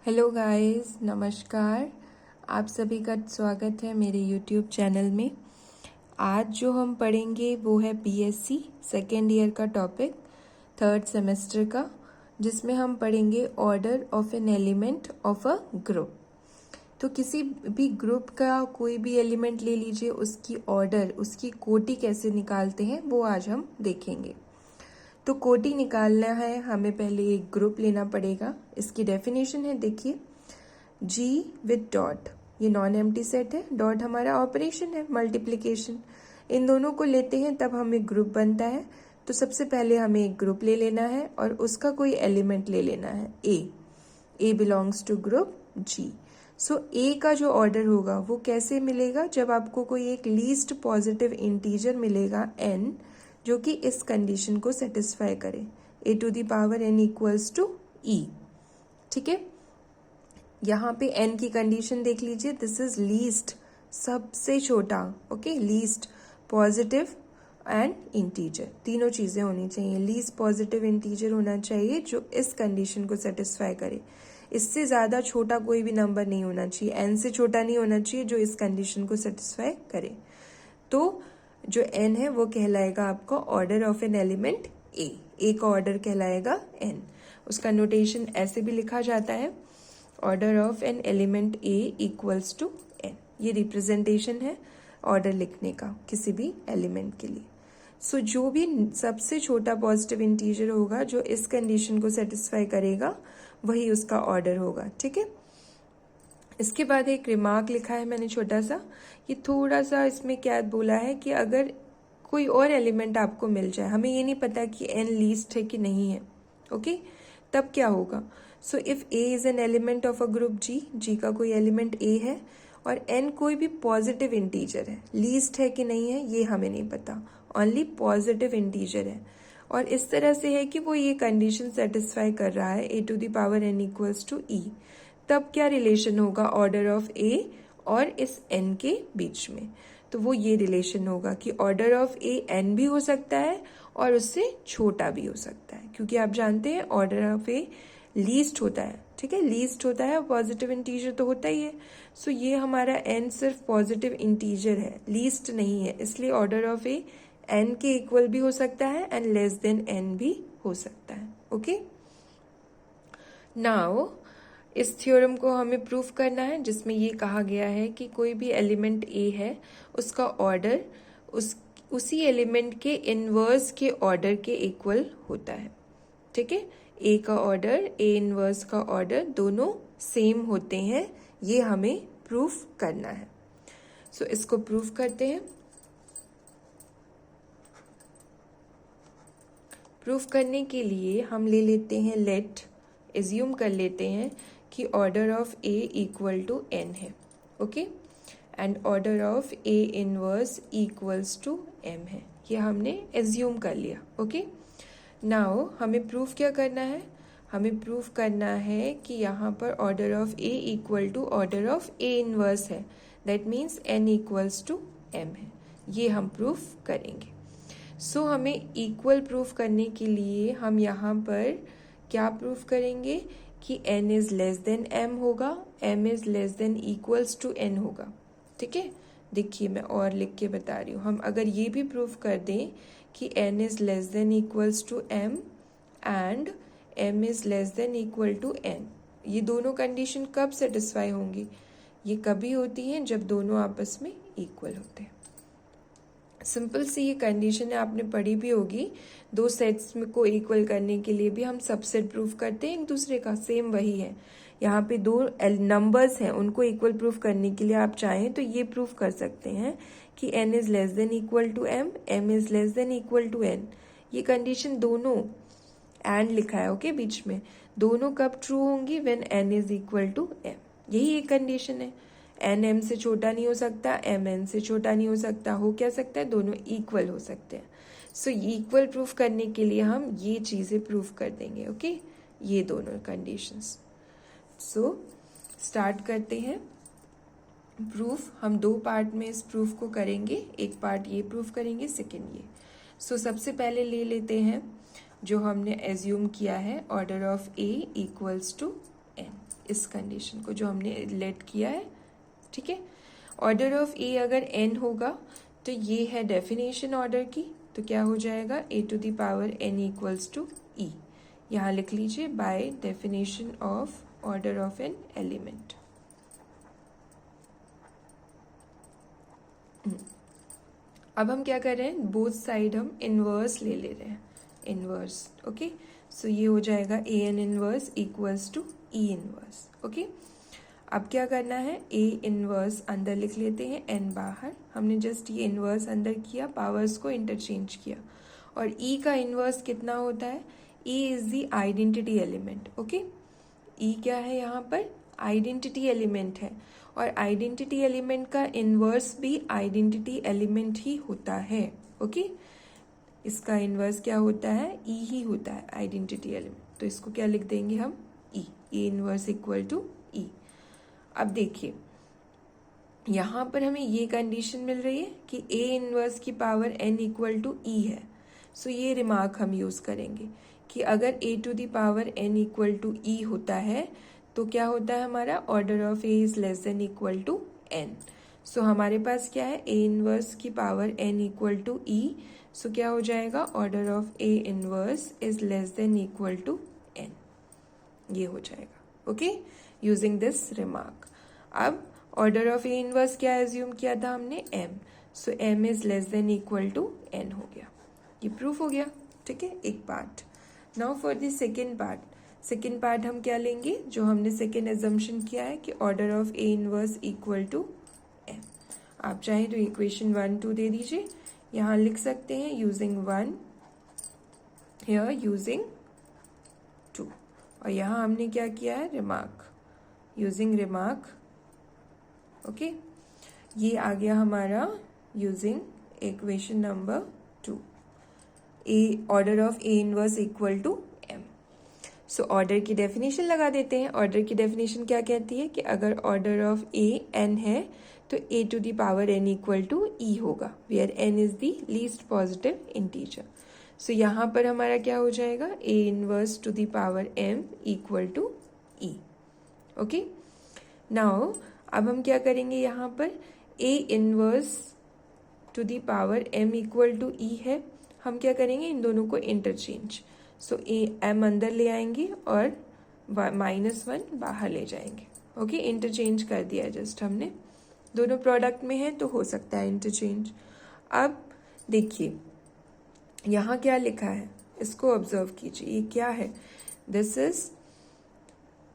Hello guys, नमस्कार। आप सभी का स्वागत है मेरे यूट्यूब चैनल में। आज जो हम पढ़ेंगे वो है बीएससी सेकेंड ईयर का टॉपिक, थर्ड सेमेस्टर का, जिसमें हम पढ़ेंगे order of an element of a group. तो किसी भी ग्रुप का कोई भी एलिमेंट ले लीजिए, उसकी ऑर्डर, उसकी कोटि कैसे निकालते हैं वो आज हम देखेंगे। तो कोटि निकालना है हमें, पहले एक ग्रुप लेना पड़ेगा। इसकी डेफिनेशन है, देखिए, जी विद डॉट, ये नॉन एम्प्टी सेट है, डॉट हमारा ऑपरेशन है, मल्टीप्लिकेशन। इन दोनों को लेते हैं तब हमें ग्रुप बनता है। तो सबसे पहले हमें एक ग्रुप ले लेना है और उसका कोई एलिमेंट ले लेना है, ए बिलोंग्स टू ग्रुप जी। सो ए का जो ऑर्डर होगा वो कैसे मिलेगा, जब आपको कोई एक लीस्ट पॉजिटिव इंटीजर मिलेगा n, जो कि इस कंडीशन को सेटिस्फाई करे, a to the power n equals to e. ठीक है, यहाँ पे n की कंडीशन देख लीजिए, दिस इज लीस्ट, सबसे छोटा, okay, least positive and integer, तीनों चीजें होनी चाहिए। लीस्ट पॉजिटिव इंटीजर होना चाहिए जो इस कंडीशन को सेटिस्फाई करे। इससे ज्यादा छोटा कोई भी नंबर नहीं होना चाहिए, n से छोटा नहीं होना चाहिए जो इस कंडीशन को सेटिस्फाई करे। तो जो n है वो कहलाएगा आपका ऑर्डर ऑफ एन एलिमेंट ए का ऑर्डर कहलाएगा n। उसका नोटेशन ऐसे भी लिखा जाता है, order of an element A equals to n। ये रिप्रेजेंटेशन है ऑर्डर लिखने का किसी भी एलिमेंट के लिए। सो जो भी सबसे छोटा पॉजिटिव इंटीजर होगा जो इस कंडीशन को सेटिस्फाई करेगा वही उसका ऑर्डर होगा। ठीक है, इसके बाद एक रिमार्क लिखा है मैंने छोटा सा, ये थोड़ा सा इसमें क्या बोला है कि अगर कोई और एलिमेंट आपको मिल जाए, हमें ये नहीं पता कि n लीस्ट है कि नहीं है, ओके, तब क्या होगा। So if a is an element of a group G का कोई एलिमेंट a है और n कोई भी पॉजिटिव इंटीजर है, लीस्ट है कि नहीं है ये हमें नहीं पता, ओनली पॉजिटिव इंटीजर है, और इस तरह से है कि वो ये कंडीशन सेटिस्फाई कर रहा है a to the power n equals to e, तब क्या रिलेशन होगा ऑर्डर ऑफ a और इस n के बीच में। तो वो ये रिलेशन होगा कि ऑर्डर ऑफ a n भी हो सकता है और उससे छोटा भी हो सकता है, क्योंकि आप जानते हैं ऑर्डर ऑफ a लीस्ट होता है। ठीक है, लीस्ट होता है, पॉजिटिव इंटीजर तो होता ही है। सो ये हमारा n सिर्फ पॉजिटिव इंटीजर है, लीस्ट नहीं है, इसलिए ऑर्डर ऑफ a n के इक्वल भी हो सकता है एंड लेस देन n भी हो सकता है। ओके, नाउ इस थ्योरम को हमें प्रूफ करना है, जिसमें ये कहा गया है कि कोई भी एलिमेंट ए है, उसका ऑर्डर उसी एलिमेंट के इनवर्स के ऑर्डर के इक्वल होता है। ठीक है, ए का ऑर्डर, ए इनवर्स का ऑर्डर दोनों सेम होते हैं, ये हमें प्रूफ करना है। सो इसको प्रूफ करते हैं। प्रूफ करने के लिए हम ले लेते हैं, लेट एज्यूम कर लेते हैं कि order of A equal to n है, okay, and order of A inverse equals to m है, ये हमने एज्यूम कर लिया। ओके, नाउ हमें प्रूफ क्या करना है, हमें प्रूफ करना है कि यहाँ पर order of A equal to order of A inverse है, that means n equals to m है, ये हम प्रूफ करेंगे। सो हमें इक्वल प्रूफ करने के लिए हम यहाँ पर क्या प्रूफ करेंगे कि n is less than m होगा, m is less than equals to n होगा। ठीक है, देखिए मैं और लिख के बता रही हूँ, हम अगर ये भी प्रूफ कर दें कि n is less than equals to m and m is less than equal to n, ये दोनों कंडीशन कब सेटिस्फाई होंगी, ये कभी होती हैं जब दोनों आपस में इक्वल होते हैं। सिंपल सी ये कंडीशन है, आपने पढ़ी भी होगी, दो सेट्स में को इक्वल करने के लिए भी हम सबसेट प्रूफ करते हैं एक दूसरे का, सेम वही है। यहाँ पे दो नंबर्स हैं, उनको इक्वल प्रूफ करने के लिए आप चाहें तो ये प्रूफ कर सकते हैं कि n is less than equal to m, m is less than equal to n। ये कंडीशन दोनों एंड लिखा है, ओके, बीच में, दोनों कब ट्रू होंगी, when n is equal to m, यही एक कंडीशन है। n m से छोटा नहीं हो सकता, m n से छोटा नहीं हो सकता, हो क्या सकता है, दोनों इक्वल हो सकते हैं। सो इक्वल प्रूफ करने के लिए हम ये चीजें प्रूफ कर देंगे, ओके, ये दोनों कंडीशंस। सो स्टार्ट करते हैं प्रूफ। हम दो पार्ट में इस प्रूफ को करेंगे, एक पार्ट ये प्रूफ करेंगे, सेकेंड ये। सो सबसे पहले ले लेते हैं जो हमने एज्यूम किया है, order of A equals to n। इस कंडीशन को जो हमने लेट किया है, ठीक है। ऑर्डर ऑफ ए अगर n होगा तो ये है डेफिनेशन ऑर्डर की, तो क्या हो जाएगा a to the power n equals to e। यहाँ लिख लीजिए by definition of order of an element. अब हम क्या कर रहे हैं, बोथ साइड हम इनवर्स ले रहे हैं, इनवर्स। ओके, सो ये हो जाएगा a n inverse equals to e inverse. Okay, अब क्या करना है, ए इनवर्स अंदर लिख लेते हैं, एन बाहर। हमने जस्ट ये इनवर्स अंदर किया, पावर्स को इंटरचेंज किया। और ई का इनवर्स कितना होता है, e is the identity element. Okay, e क्या है यहाँ पर, आइडेंटिटी एलिमेंट है, और आइडेंटिटी एलिमेंट का इनवर्स भी आइडेंटिटी एलिमेंट ही होता है। ओके, इसका इनवर्स क्या होता है, ई ही होता है, आइडेंटिटी एलिमेंट। तो इसको क्या लिख देंगे हम, ई, ए इनवर्स इक्वल टू ई। अब देखिए यहाँ पर हमें ये कंडीशन मिल रही है कि ए इनवर्स की power n equal to e है। सो ये रिमार्क हम यूज करेंगे कि अगर a to the power n equal to e होता है तो क्या होता है हमारा, order of a is less than equal to n. So हमारे पास क्या है, ए इनवर्स की power n equal to e. So क्या हो जाएगा, order of A inverse is less than equal to N, ये हो जाएगा। Okay, using this remark. अब ऑर्डर ऑफ ए इनवर्स क्या एज्यूम किया था हमने, M. So M is less than equal to N हो गया, ये प्रूफ हो गया। ठीक है, एक part. Now for the second part, second part हम क्या लेंगे, जो हमने सेकेंड एजम्पशन किया है कि order of A inverse equal to M. आप चाहें तो इक्वेशन 1 2 दे दीजिए, यहाँ लिख सकते हैं यूजिंग 1, हियर यूजिंग 2, और यहाँ हमने क्या किया है, रिमार्क, यूजिंग रिमार्क। ओके, ये आ गया हमारा using equation number 2, A order of A inverse equal to M. So order की डेफिनेशन लगा देते हैं। ऑर्डर की डेफिनेशन क्या कहती है कि अगर ऑर्डर ऑफ ए एन है तो a to the power n equal to e होगा, where n is the least positive integer. So यहाँ पर हमारा क्या हो जाएगा, a inverse to the power m equal to e. Okay, now अब हम क्या करेंगे, यहाँ पर a inverse to the power m equal to e है, हम क्या करेंगे, इन दोनों को इंटरचेंज। सो ए एम अंदर ले आएंगे और -1 बाहर ले जाएंगे। ओके, इंटरचेंज कर दिया जस्ट हमने, दोनों प्रोडक्ट में है तो हो सकता है इंटरचेंज। अब देखिए यहाँ क्या लिखा है, इसको ऑब्जर्व कीजिए, ये क्या है, this is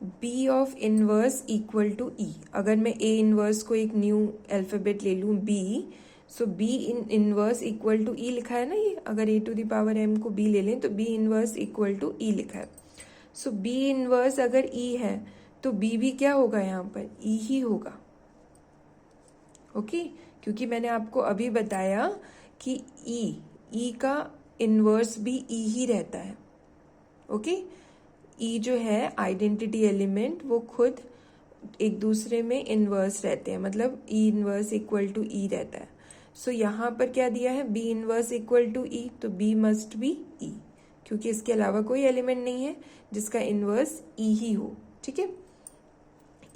b of inverse equal to e. अगर मैं ए इनवर्स को एक न्यू अल्फाबेट ले लूँ b, so b inverse equal to e लिखा है ना, ये अगर a to the power m को बी ले लें तो b inverse equal to e लिखा है। सो बी इनवर्स अगर ई है तो बी भी क्या होगा, यहाँ पर ई ही होगा। ओके, क्योंकि मैंने आपको अभी बताया कि ई का इनवर्स भी ई ही रहता है। ओके, ई जो है आइडेंटिटी एलिमेंट, वो खुद एक दूसरे में इनवर्स रहते हैं, मतलब ई इनवर्स इक्वल टू ई रहता है। सो यहाँ पर क्या दिया है, बी इनवर्स इक्वल टू ई, तो बी मस्ट बी ई, क्योंकि इसके अलावा कोई एलिमेंट नहीं है जिसका इनवर्स ई ही हो। ठीक है,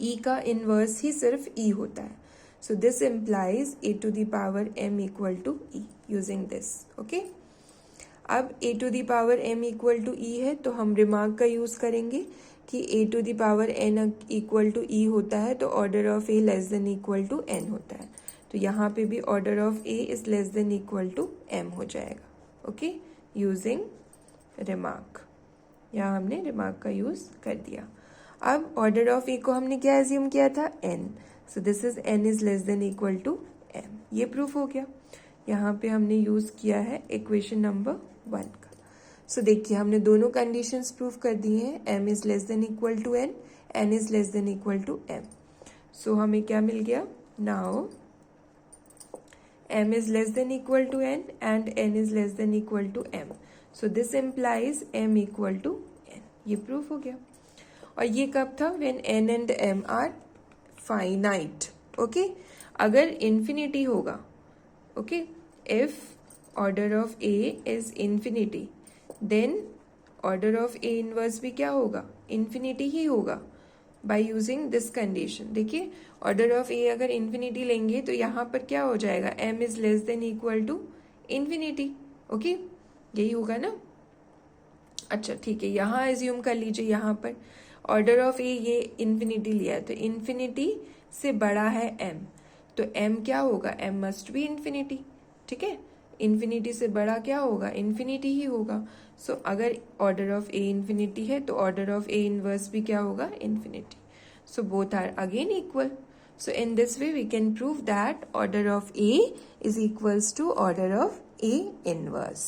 ई का इनवर्स ही सिर्फ ई होता है। So this implies a to the power m equal to e using this. Okay, अब a to the power m equal to e है तो हम रिमार्क का यूज करेंगे कि a to the power n equal to e होता है तो order of a less than equal to n होता है। तो यहाँ पे भी order of a is less than equal to m हो जाएगा। ओके, यूजिंग रिमार्क, यहाँ हमने रिमार्क का यूज कर दिया। अब ऑर्डर ऑफ ए को हमने क्या एज्यूम किया था, N. So this is N is less than equal to M, ये प्रूफ हो गया। यहाँ पे हमने यूज किया है इक्वेशन नंबर 1 का। सो देखिए हमने दोनों कंडीशंस प्रूफ कर दी हैं, m is less than equal to n is less than equal to M. So हमें क्या मिल गया, now m is less than equal to n and n is less than equal to m. So this implies m equal to n. ये proof हो गया। और ये कब था, when n and m are finite. Okay? अगर infinity होगा, okay? If order of a is infinity, then order of a inverse भी क्या होगा, infinity ही होगा। By using this condition. देखिए ऑर्डर ऑफ ए अगर इन्फिनिटी लेंगे तो यहाँ पर क्या हो जाएगा, m is less than equal to infinity. Okay, यही होगा ना। अच्छा ठीक है, यहाँ एज्यूम कर लीजिए, यहाँ पर ऑर्डर ऑफ ए ये इन्फिनिटी लिया है तो इन्फिनिटी से बड़ा है m, तो m क्या होगा, m मस्ट बी इन्फिनिटी। ठीक है, इन्फिनिटी से बड़ा क्या होगा, इन्फिनिटी ही होगा। सो अगर ऑर्डर ऑफ ए इन्फिनिटी है तो ऑर्डर ऑफ ए इनवर्स भी क्या होगा, infinity. So both are again equal. So in this way we can prove that order of A is equals to order of A inverse.